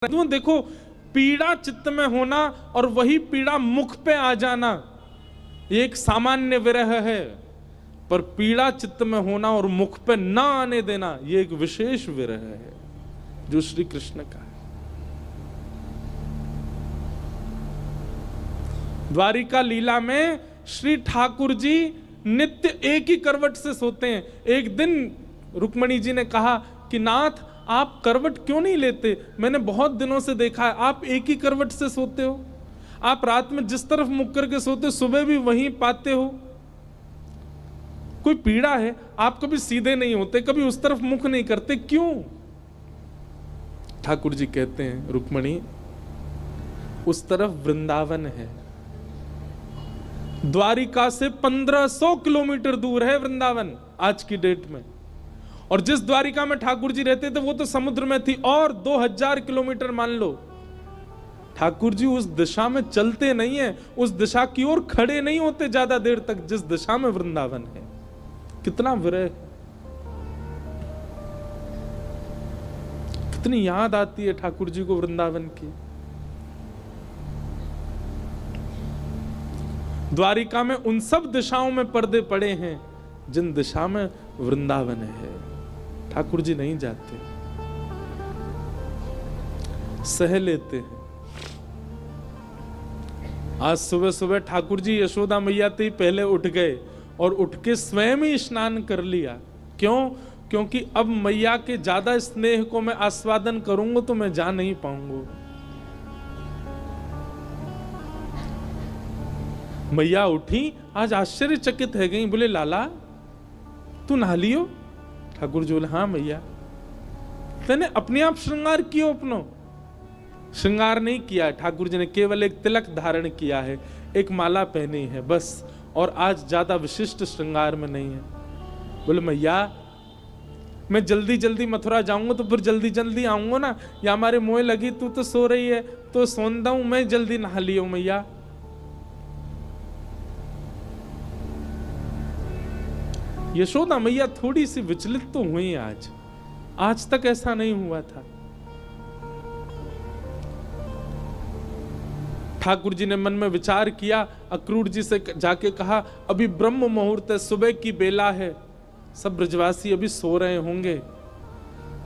क्यों? देखो, पीड़ा चित्त में होना और वही पीड़ा मुख पे आ जाना ये एक सामान्य विरह है, पर पीड़ा चित्त में होना और मुख पे ना आने देना ये एक विशेष विरह है जो श्री कृष्ण का है। द्वारिका लीला में श्री ठाकुर जी नित्य एक ही करवट से सोते हैं। एक दिन रुक्मणी जी ने कहा कि नाथ, आप करवट क्यों नहीं लेते? मैंने बहुत दिनों से देखा है आप एक ही करवट से सोते हो। आप रात में जिस तरफ मुख करके सोते सुबह भी वहीं पाते हो। कोई पीड़ा है? आप कभी सीधे नहीं होते, कभी उस तरफ मुख नहीं करते, क्यों? ठाकुर जी कहते हैं, रुक्मणी, उस तरफ वृंदावन है। द्वारिका से 1500 किलोमीटर दूर है वृंदावन आज की डेट में। और जिस द्वारिका में ठाकुर जी रहते थे वो तो समुद्र में थी, और 2000 किलोमीटर मान लो। ठाकुर जी उस दिशा में चलते नहीं है, उस दिशा की ओर खड़े नहीं होते ज्यादा देर तक जिस दिशा में वृंदावन है। कितना विरह, कितनी याद आती है ठाकुर जी को वृंदावन की। द्वारिका में उन सब दिशाओं में पर्दे पड़े हैं जिन दिशा में वृंदावन है। ठाकुर जी नहीं जाते, सह लेते हैं। आज सुबह सुबह ठाकुर जी यशोदा मैया से पहले उठ गए और उठ के स्वयं ही स्नान कर लिया। क्यों? क्योंकि अब मैया के ज्यादा स्नेह को मैं आस्वादन करूंगा तो मैं जा नहीं पाऊंगा। मैया उठी, आज आश्चर्यचकित है गई, बोले लाला तू नहा लियो? ठाकुर जी बोले हाँ मैया। तेने अपने आप श्रृंगार कियो? अपनो श्रृंगार नहीं किया ठाकुर जी ने, केवल एक तिलक धारण किया है, एक माला पहनी है बस, और आज ज्यादा विशिष्ट श्रृंगार में नहीं है। बोले मैया मैं जल्दी जल्दी मथुरा जाऊंगा तो फिर जल्दी जल्दी आऊंगा ना, या हमारे मोह लगी, तू तो सो रही है तो सोंदा हूं मैं, जल्दी नहा लियो मैया। यशोदा मैया थोड़ी सी विचलित तो हुई आज तक ऐसा नहीं हुआ था। ठाकुर जी ने मन में विचार किया, अक्रूर जी से जाके कहा अभी ब्रह्म मुहूर्त है, सुबह की बेला है, सब ब्रजवासी अभी सो रहे होंगे।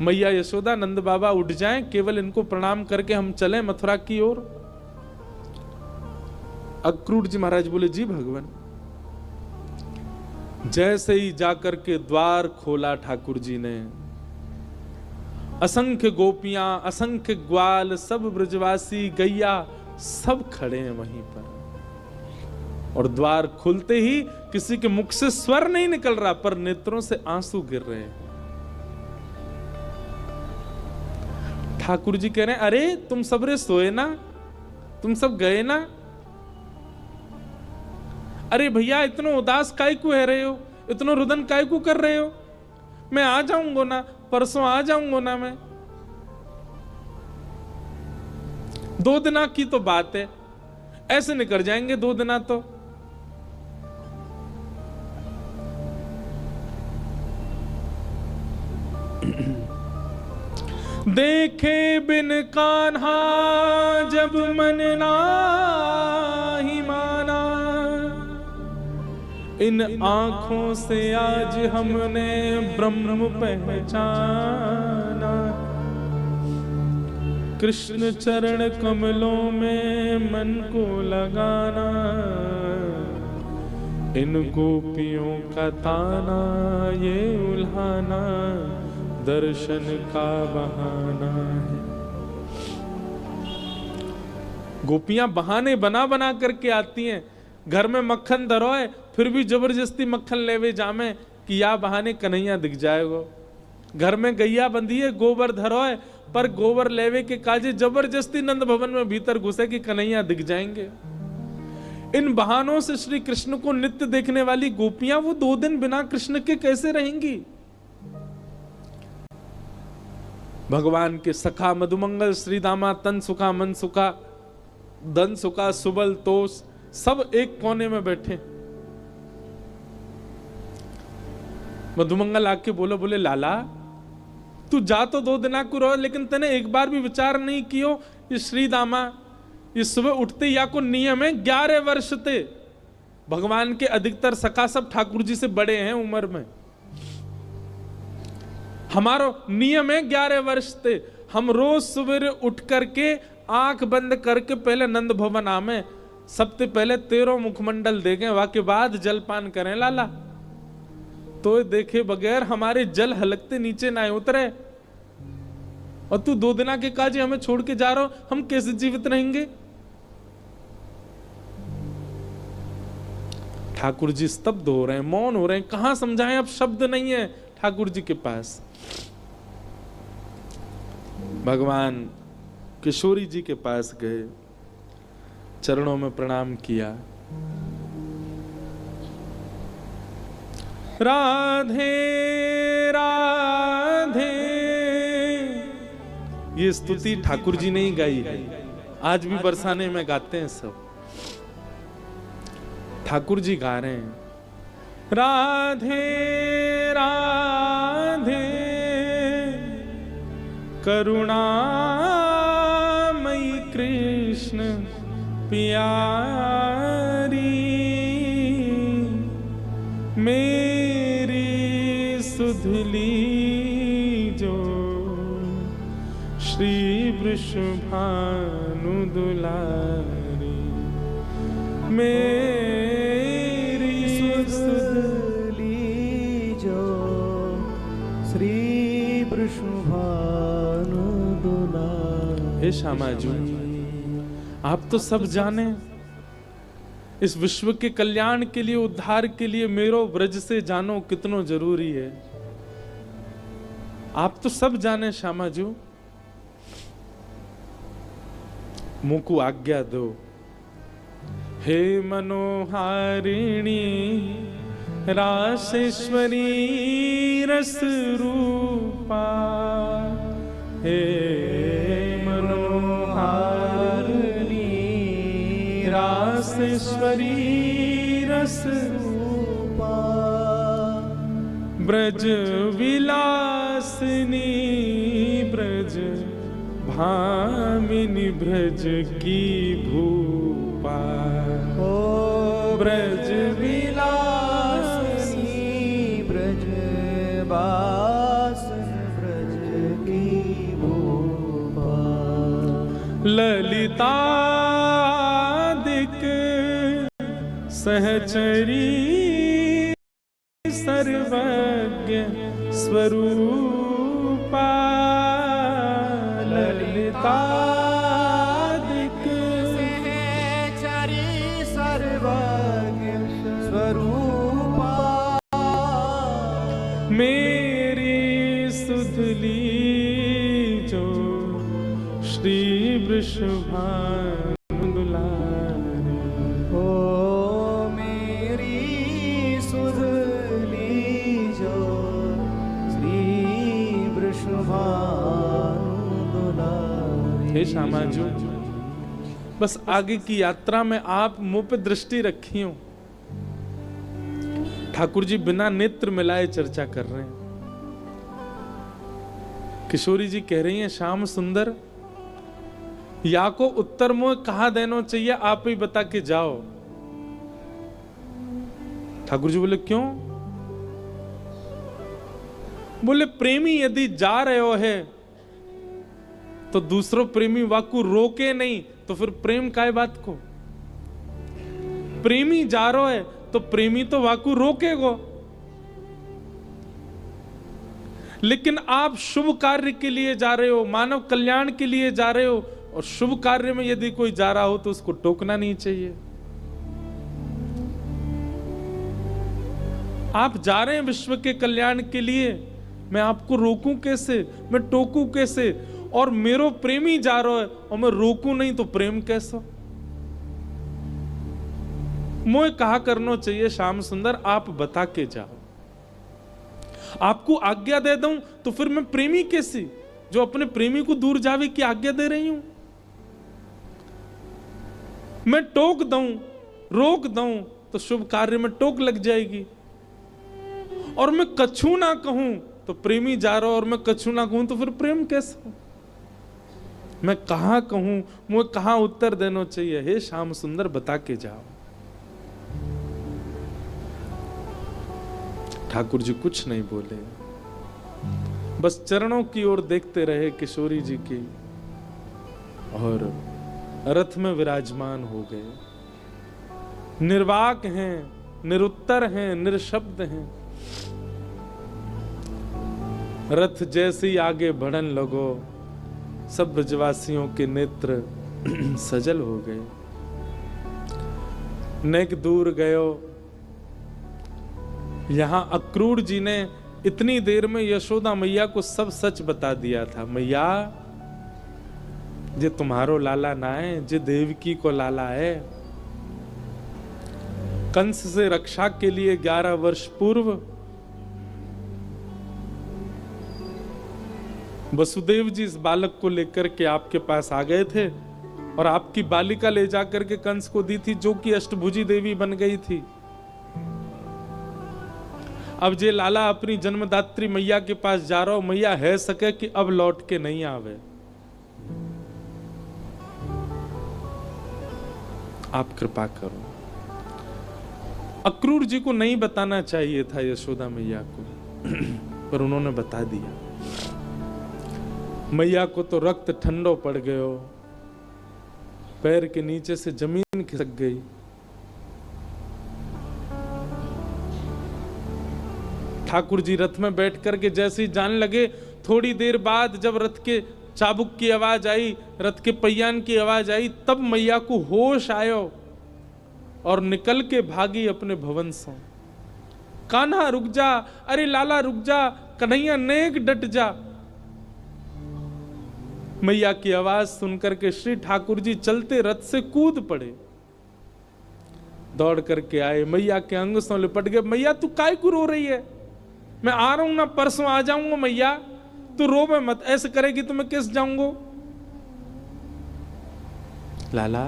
मैया यशोदा नंद बाबा उठ जाएं, केवल इनको प्रणाम करके हम चलें मथुरा की ओर। अक्रूर जी महाराज बोले जी भगवान। जैसे ही जाकर के द्वार खोला ठाकुर जी ने, असंख्य गोपियां, असंख्य ग्वाल, सब ब्रजवासी, गैया सब खड़े हैं वहीं पर। और द्वार खुलते ही किसी के मुख से स्वर नहीं निकल रहा, पर नेत्रों से आंसू गिर रहे हैं। ठाकुर जी कह रहे हैं अरे तुम सब रे सोए ना, तुम सब गए ना? अरे भैया इतना उदास काय को है रहे हो, इतना रुदन काय को कर रहे हो? मैं आ जाऊंगा ना, परसों आ जाऊंगा ना मैं। 2 दिना की तो बात है, ऐसे निकल जाएंगे 2 दिना तो। देखे बिन कान्हा जब मन नाही माना, इन आंखों से आज हमने ब्रह्म पहचाना। कृष्ण चरण कमलों में मन को लगाना, इन गोपियों का ताना ये उल्हाना, दर्शन का बहाना है। गोपियां बहाने बना बना करके आती हैं। घर में मक्खन धरोए फिर भी जबरदस्ती मक्खन लेवे जामे कि या बहाने कन्हैया दिख जाएगा। घर में गैया बंधी है, गोबर धरोए, पर गोबर लेवे के काजे जबरदस्ती नंद भवन में भीतर घुसे कि कन्हैया दिख जाएंगे। इन बहानों से श्री कृष्ण को नित्य देखने वाली गोपियां वो 2 दिन बिना कृष्ण के कैसे रहेंगी? भगवान के सखा मधुमंगल, श्री दामा, तन सुखा, मन सुखा, धन सुखा, सुबल, तोष, सब एक कोने में बैठे। मधुमंगल आके बोले लाला तू जा तो 2 दिना को रहो, लेकिन तने एक बार भी विचार नहीं कियो ये श्री दामा ये सुबह उठते या को नियम है 11 वर्ष थे। भगवान के अधिकतर सखा सब ठाकुर जी से बड़े हैं उम्र में। हमारा नियम है 11 वर्ष थे। हम रोज सवेरे उठ करके आंख बंद करके पहले नंद भवन आमे, सबसे पहले 13 मुखमंडल देखें, वाके बाद जलपान करें लाला। तो देखे बगैर हमारे जल हलकते नीचे ना उतरे। और तू 2 दिना के काजे हमें छोड़ के जा रहा हो, हम कैसे जीवित रहेंगे? ठाकुर जी स्तब्ध हो रहे हैं, मौन हो रहे हैं, कहां समझाएं, अब शब्द नहीं है ठाकुर जी के पास। भगवान किशोरी जी के पास गए, चरणों में प्रणाम किया। राधे राधे, ये स्तुति ठाकुर जी ने ही गाई है, आज भी बरसाने में गाते हैं सब। ठाकुर जी गा रहे हैं राधे राधे करुणामयी कृष्ण प्यारी, मेरी सुधली जो श्री वृषभानु दुलारी, मेरी सुधली जो श्री वृषभानु दुलारी। हे श्यामा जी, आप तो सब जाने, इस विश्व के कल्याण के लिए, उद्धार के लिए मेरो ब्रज से जानो कितनो जरूरी है। आप तो सब जाने श्यामा जी, मुझको आज्ञा दो। हे मनोहारिणी रासेश्वरी रस रूपा, हे मनोहारिणी रासेश्वरी रस रूपा, ब्रज विलासिनी ब्रज भामिनी ब्रज की भूपा, ओ ब्रज विलासिनी ब्रज बासन ब्रज की भूपा, ललितादिक सहचरी सर्वज्ञ स्वरूपा, ललितादिक सहचरी सर्वज्ञ स्वरूपा, मेरी सुधली जो श्री वृषभानु दुलारी, ओ मेरी सुधली जो श्री वृषभानु दुलारी। हे श्यामा जी, बस आगे की यात्रा में आप मुंह पे दृष्टि रखी हो। ठाकुर जी बिना नेत्र मिलाए चर्चा कर रहे हैं। किशोरी जी कह रही हैं, श्याम सुंदर या को उत्तर मुंह कहा देना चाहिए, आप ही बता के जाओ। ठाकुर जी बोले क्यों? बोले प्रेमी यदि जा रहे हो है तो दूसरों प्रेमी वाकू रोके नहीं, तो फिर प्रेम काय बात को? प्रेमी जा रहा है तो प्रेमी तो वाकू रोकेगो। लेकिन आप शुभ कार्य के लिए जा रहे हो, मानव कल्याण के लिए जा रहे हो, और शुभ कार्य में यदि कोई जा रहा हो तो उसको टोकना नहीं चाहिए। आप जा रहे हैं विश्व के कल्याण के लिए, मैं आपको रोकूं कैसे, मैं टोकूं कैसे? और मेरो प्रेमी जा रहा है और मैं रोकूं नहीं तो प्रेम कैसा? मुझे कहा करना चाहिए श्याम सुंदर, आप बता के जाओ। आपको आज्ञा दे दूं तो फिर मैं प्रेमी कैसी, जो अपने प्रेमी को दूर जावे की आज्ञा दे रही हूं? मैं टोक दूं, रोक दूं तो शुभ कार्य में टोक लग जाएगी। और मैं कछु ना कहूं तो प्रेमी जा रहा और मैं कछु ना कहूं तो फिर प्रेम कैसे हो? मैं कहां कहूं, मुझे कहां उत्तर देना चाहिए? हे श्याम सुंदर बता के जाओ। ठाकुर जी कुछ नहीं बोले, बस चरणों की ओर देखते रहे किशोरी जी की, और रथ में विराजमान हो गए। निर्वाक हैं, निरुत्तर हैं, निरशब्द हैं। रथ जैसे ही आगे बढ़न लगो, सब ब्रजवासियों के नेत्र सजल हो गए। नेक दूर गयो। यहां अक्रूर जी ने इतनी देर में यशोदा मैया को सब सच बता दिया था। मैया, जे तुम्हारो लाला ना है, जे देवकी को लाला है। कंस से रक्षा के लिए 11 वर्ष पूर्व वसुदेव जी इस बालक को लेकर के आपके पास आ गए थे और आपकी बालिका ले जाकर के कंस को दी थी, जो कि अष्टभुजी देवी बन गई थी। अब जे लाला अपनी जन्मदात्री मैया के पास जा रहा हो, मैया है सके कि अब लौट के नहीं आवे। आप कृपा करो। अक्रूर जी को नहीं बताना चाहिए था यशोदा मैया को, पर उन्होंने बता दिया। मैया को तो रक्त ठंडो पड़ गयो, पैर के नीचे से जमीन खिसक गई। ठाकुर जी रथ में बैठ करके जैसे ही जाने लगे, थोड़ी देर बाद जब रथ के चाबुक की आवाज आई, रथ के पहियान की आवाज आई, तब मैया को होश आयो और निकल के भागी अपने भवन से। कान्हा रुक जा, अरे लाला रुक जा, कन्हैया नेक डट जा। मैया की आवाज सुनकर के श्री ठाकुर जी चलते रथ से कूद पड़े, दौड़ करके आए, मैया के अंग से लिपट गए। मैया तू काय को रो रही है? मैं आ रहा हूं ना, परसों आ जाऊंगा। मैया तू रोवे मत, ऐसे करेगी तो मैं किस जाऊंगा? लाला।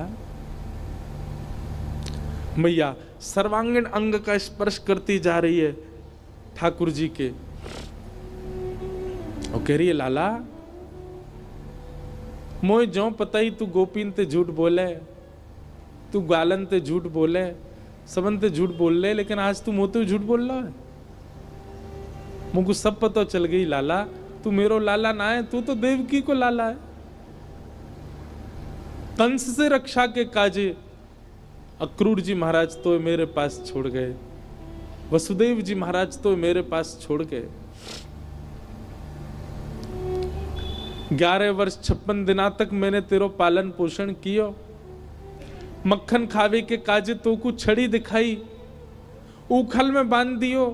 मैया सर्वांगीण अंग का स्पर्श करती जा रही है ठाकुर जी के, और कह रही है लाला मोय जो पता ही तू गोपीन ते झूठ बोले, तू गालन ते झूठ बोले, सबन ते झूठ बोल ले, लेकिन आज तू मोते झूठ बोल रहा है। मुझको सब पता चल गई लाला, तू मेरो लाला ना है, तू तो देवकी को लाला है। कंस से रक्षा के काजे अक्रूर जी महाराज तो मेरे पास छोड़ गए, वसुदेव जी महाराज तो मेरे पास छोड़ गए। 11 वर्ष 56 दिना तक मैंने तेरो पालन पोषण कियो, मक्खन खावे के काजे तो को छड़ी दिखाई, उखल में बांध दियो,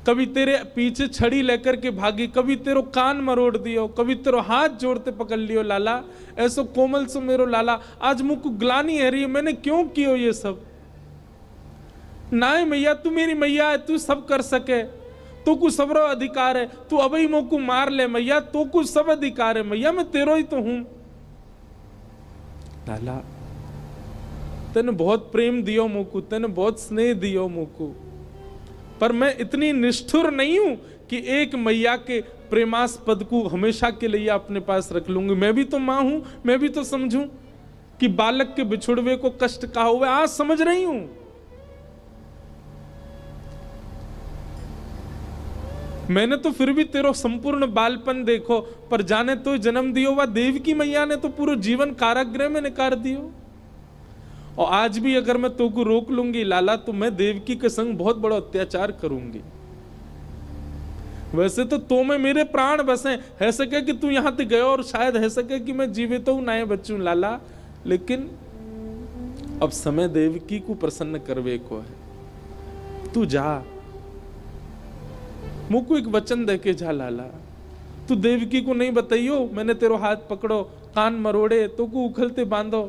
कभी तेरे पीछे छड़ी लेकर के भागी, कभी तेरो कान मरोड़ दियो, कभी तेरो हाथ जोड़ते पकड़ लियो लाला। ऐसो कोमल सो मेरो लाला, आज मुझको ग्लानी है रही है, मैंने क्यों कियो ये सब? ना मैया तू मेरी मैया है, तू सब कर सके, तो कुछ सबरो अधिकार है, तू अभी मोको मार ले मैया, तो कुछ सब अधिकार है मैया, मैं तेरो ही तो हूं। लाला तेने बहुत प्रेम दियो मोको, तेने बहुत स्नेह दियो मोको, पर मैं इतनी निष्ठुर नहीं हूं कि एक मैया के प्रेमास्पद को हमेशा के लिए अपने पास रख लूंगी। मैं भी तो मां हूं, मैं भी तो समझूं कि बालक के बिछुड़वे को कष्ट कहा हुआ, आज समझ रही हूं। मैंने तो फिर भी तेरो संपूर्ण बालपन देखो, पर जाने तो जन्म दियो वह देवकी मैया ने तो पूरा जीवन कारागृह में निकाल दियो। और आज भी अगर मैं तो को रोक लूंगी लाला, तो मैं देवकी के संग बहुत बड़ा अत्याचार करूंगी। वैसे तो में मेरे प्राण बसे, है सके कि तू यहां तक गयो और शायद है सके कि मैं जीवित हूं नए बच्चू लाला, लेकिन अब समय देवकी को प्रसन्न करवे को है। तू जा, मुझको एक वचन दे के जा लाला, तू देवकी को नहीं बताइयो मैंने तेरो हाथ पकड़ो, कान मरोड़े, तो को उखलते बांधो।